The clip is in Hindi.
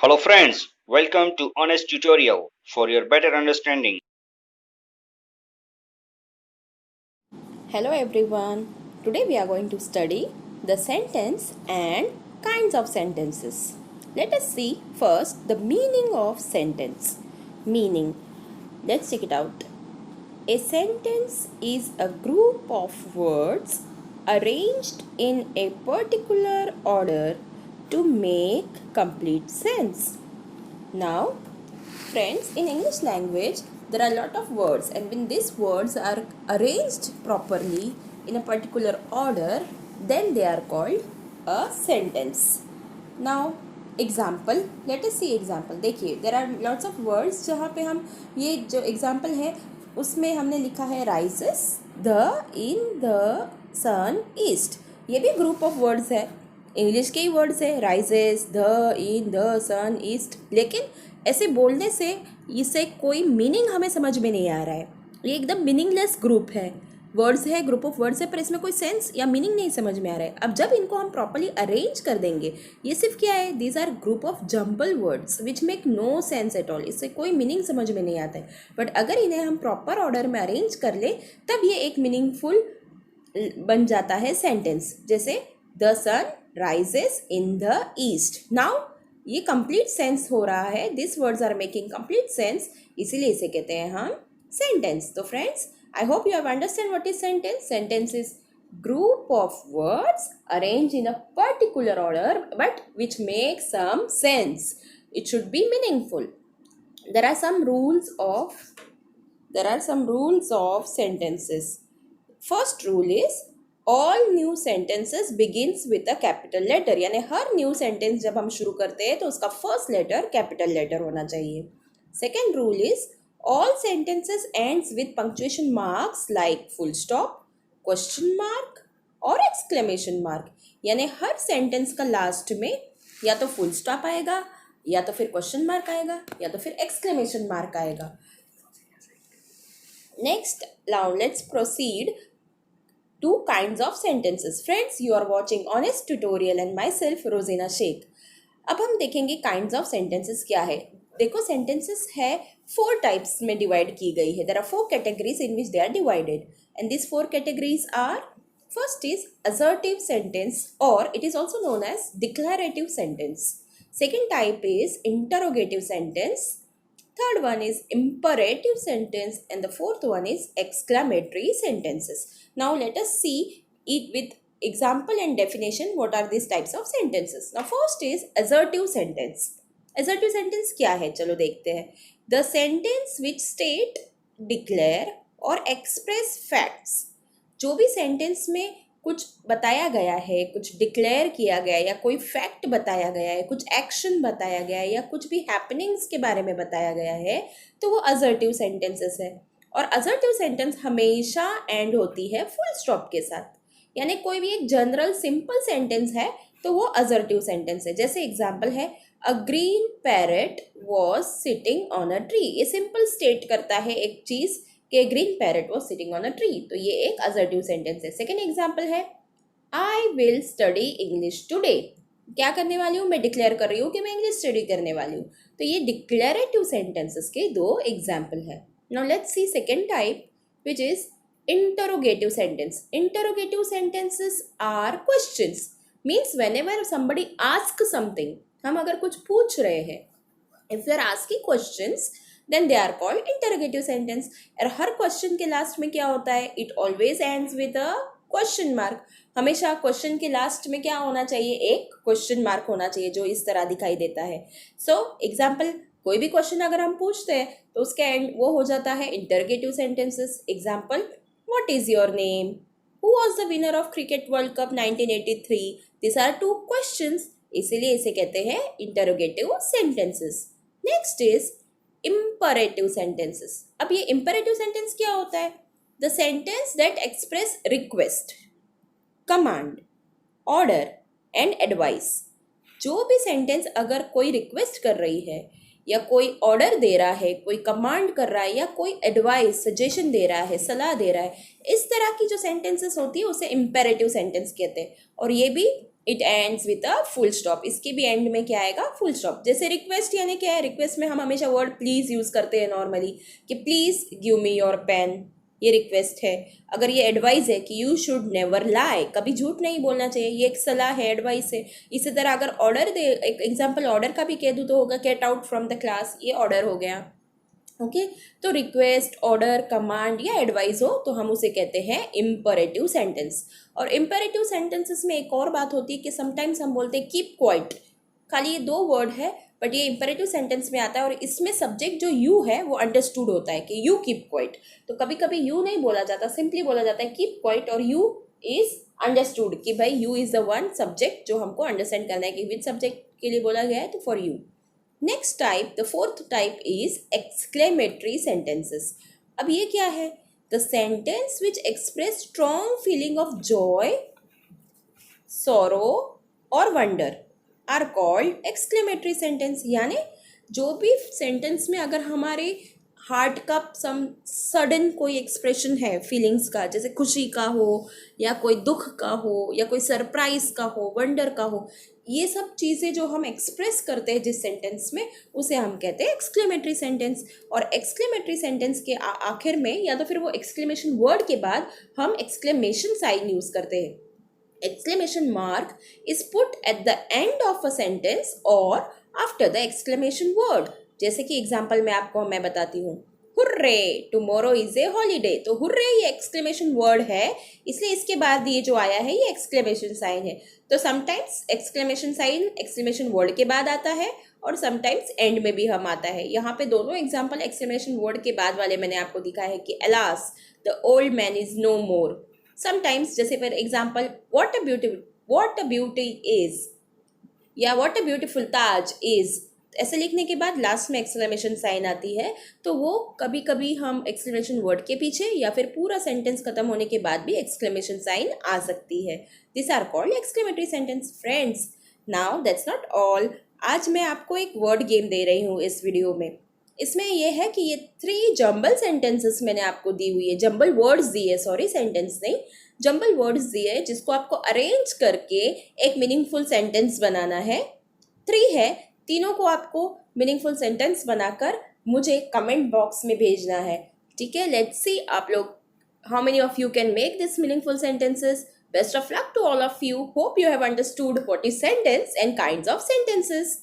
Hello friends, welcome to Honest Tutorial for your better understanding. Hello everyone. Today we are going to study the sentence and kinds of sentences. Let us see first the meaning of sentence. Meaning. Let's check it out. A sentence is a group of words arranged in a particular order to make complete sense. Now, friends, in English language, there are a lot of words, and when these words are arranged properly in a particular order, then they are called a sentence. Now, example, let us see example. देखिए, there are lots of words जहाँ पे हम ये जो example है उसमें हमने लिखा है rises, the, in, the, sun, east. ये भी group of words है, इंग्लिश के ही वर्ड्स है, rises, the, in, the, sun, east. लेकिन ऐसे बोलने से इसे कोई मीनिंग हमें समझ में नहीं आ रहा है. ये एकदम मीनिंगलेस ग्रुप है, वर्ड्स है, ग्रुप ऑफ वर्ड्स है, पर इसमें कोई सेंस या मीनिंग नहीं समझ में आ रहा है. अब जब इनको हम प्रॉपर्ली अरेंज कर देंगे, ये सिर्फ क्या है, these are group of jumble words which make no sense at all. इससे कोई मीनिंग समझ में नहीं आता है. बट अगर इन्हें हम प्रॉपर ऑर्डर में अरेंज कर ले, तब ये एक मीनिंगफुल बन जाता है सेंटेंस. जैसे the sun rises in the east. Now ये complete sense हो रहा है. These words are making complete sense. इसीलिए इसे कहते हैं हम sentence. तो friends, I hope you have understand what is sentence. Sentence is group of words arranged in a particular order but which make some sense. It should be meaningful. There are some rules of sentences. First rule is all new sentences begins with a capital letter. यानी हर न्यू सेंटेंस जब हम शुरू करते हैं तो उसका फर्स्ट लेटर कैपिटल लेटर होना चाहिए. Second rule is all sentences ends with punctuation marks like full stop, question mark और exclamation mark. यानी हर सेंटेंस का लास्ट में या तो फुल स्टॉप आएगा, या तो फिर क्वेश्चन मार्क आएगा, या तो फिर एक्सक्लेमेशन मार्क आएगा. Next, now let's proceed two kinds of sentences. Friends, you are watching Honest Tutorial and myself Rosina Sheikh. अब हम देखेंगे kinds of sentences क्या है. देखो sentences है 4 types में divide की गई है. There are 4 categories in which they are divided, and these 4 categories are, first is assertive sentence, or it is also known as declarative sentence. Second type is interrogative sentence. Third one is imperative sentence, and the fourth one is exclamatory sentences. Now let us see it with example and definition. What are these types of sentences? Now first is assertive sentence. Assertive sentence क्या है, चलो देखते हैं. The sentence which state, declare और express facts. जो भी सेंटेंस में कुछ बताया गया है, कुछ डिक्लेयर किया गया है, या कोई फैक्ट बताया गया है, कुछ एक्शन बताया गया है, या कुछ भी हैपनिंग्स के बारे में बताया गया है, तो वो असर्टिव सेंटेंसेस है. और असर्टिव सेंटेंस हमेशा एंड होती है फुल स्टॉप के साथ. यानी कोई भी एक जनरल सिंपल सेंटेंस है तो वो असर्टिव सेंटेंस है. जैसे एग्जाम्पल है, a green parrot was sitting on a tree. ये सिंपल स्टेट करता है एक चीज कि green parrot was sitting on a tree, तो ये एक असर्टिव सेंटेंस है. सेकेंड एग्जाम्पल है, I will study English today. क्या करने वाली हूँ, मैं डिक्लेयर कर रही हूँ कि मैं इंग्लिश स्टडी करने वाली हूँ. तो ये डिक्लेरेटिव सेंटेंसेस के 2 एग्जाम्पल है. Now let's see second type, which is interrogative sentence. Interrogative sentences are questions. Means whenever somebody asks something, हम अगर कुछ पूछ रहे हैं, if they are asking questions, then they are called interrogative sentence. और हर क्वेश्चन के लास्ट में क्या होता है, it always ends with a question mark. हमेशा क्वेश्चन के लास्ट में क्या होना चाहिए, एक क्वेश्चन मार्क होना चाहिए जो इस तरह दिखाई देता है. सो एग्जाम्पल, कोई भी क्वेश्चन अगर हम पूछते हैं तो उसका एंड वो हो जाता है interrogative sentences. Example, what is your name, who was the winner of cricket world cup 1983. This are 2 questions, इसीलिए इसे कहते हैं interrogative sentences. Next is imperative sentences. अब ये imperative sentence क्या होता है, the sentence that express request, command, order and advice. जो भी सेंटेंस अगर कोई रिक्वेस्ट कर रही है, या कोई ऑर्डर दे रहा है, कोई कमांड कर रहा है, या कोई एडवाइस सजेशन दे रहा है, सलाह दे रहा है, इस तरह की जो सेंटेंसेस होती है उसे इम्पेरेटिव सेंटेंस कहते हैं. और ये भी it ends with a full stop, इसके भी एंड में क्या आएगा, फुल स्टॉप। जैसे रिक्वेस्ट यानी क्या है, रिक्वेस्ट में हम हमेशा वर्ड प्लीज यूज करते हैं नॉर्मली, कि please give me your pen, ये रिक्वेस्ट है। अगर ये एडवाइस है कि यू शुड नेवर लाई, कभी झूठ नहीं बोलना चाहिए, ये एक सलाह है, एडवाइस है। इसी तरह अगर ऑर्डर दे, एक एग्जाम्पल ऑर्डर का भी कह दूँ तो होगा get out from the class, ये ऑर्डर हो गया। ओके तो रिक्वेस्ट, ऑर्डर, कमांड या एडवाइस हो तो हम उसे कहते हैं इम्परेटिव सेंटेंस। और इम्परेटिव सेंटेंसेस में एक और बात होती है कि समटाइम्स हम बोलते हैं कीप क्वाइट, खाली ये 2 वर्ड है बट ये इम्परेटिव सेंटेंस में आता है और इसमें सब्जेक्ट जो यू है वो अंडरस्टूड होता है कि यू कीप क्वाइट। तो कभी कभी यू नहीं बोला जाता, सिंपली बोला जाता है कीप क्वाइट और यू इज अंडरस्टूड, कि भाई you is the one subject जो हमको अंडरस्टैंड करना है कि विच सब्जेक्ट के लिए बोला गया है, तो for you. Next type, the fourth type is exclamatory sentences. अब ये क्या है, the sentence which express strong feeling of joy, sorrow और wonder are called exclamatory sentence. यानी जो भी सेंटेंस में अगर हमारे हार्ट का सम सडन कोई एक्सप्रेशन है फीलिंग्स का, जैसे खुशी का हो या कोई दुख का हो या कोई सरप्राइज का हो, वंडर का हो, ये सब चीज़ें जो हम एक्सप्रेस करते हैं जिस सेंटेंस में, उसे हम कहते हैं एक्सक्लेमेटरी सेंटेंस। और एक्सक्लेमेटरी सेंटेंस के आखिर में या तो फिर वो एक्सक्लेमेशन वर्ड के बाद हम एक्सक्लेमेशन साइन यूज़ करते हैं। Exclamation mark is put at the end of a sentence or after the exclamation word। जैसे कि एग्जाम्पल में आपको मैं बताती हूँ, hurray tomorrow is a holiday, तो हुर्रे ये एक्सक्लेमेशन वर्ड है, इसलिए इसके बाद ये जो आया है ये एक्सक्लेमेशन साइन है। तो sometimes exclamation sign exclamation word के बाद आता है और समटाइम्स एंड में भी हम आता है। यहाँ पे दोनों एग्जाम्पल एक्सक्लेमेशन वर्ड के बाद वाले मैंने आपको दिखा है कि alas the old man is no more. Sometimes जैसे for example what a beauty is या what a beautiful Taj is, ऐसे लिखने के बाद लास्ट में एक्सक्लेमेशन साइन आती है। तो वो कभी कभी हम एक्सक्लेमेशन वर्ड के पीछे या फिर पूरा सेंटेंस खत्म होने के बाद भी एक्सक्लेमेशन साइन आ सकती है। This are called exclamatory sentence. Friends now that's not all, आज मैं आपको एक वर्ड गेम दे रही हूँ इस वीडियो में। इसमें यह है कि ये 3 जंबल सेंटेंसेस मैंने आपको दी हुई है, जंबल वर्ड्स दिए, सॉरी सेंटेंस नहीं, जंबल वर्ड्स दिए, जिसको आपको अरेंज करके एक मीनिंगफुल सेंटेंस बनाना है। 3 है, तीनों को आपको मीनिंगफुल सेंटेंस बनाकर मुझे कमेंट बॉक्स में भेजना है। ठीक है, लेट्स सी आप लोग how many of you can make this meaningful sentences. Best of luck to all of you, hope you have understood what is sentence and kinds of sentences.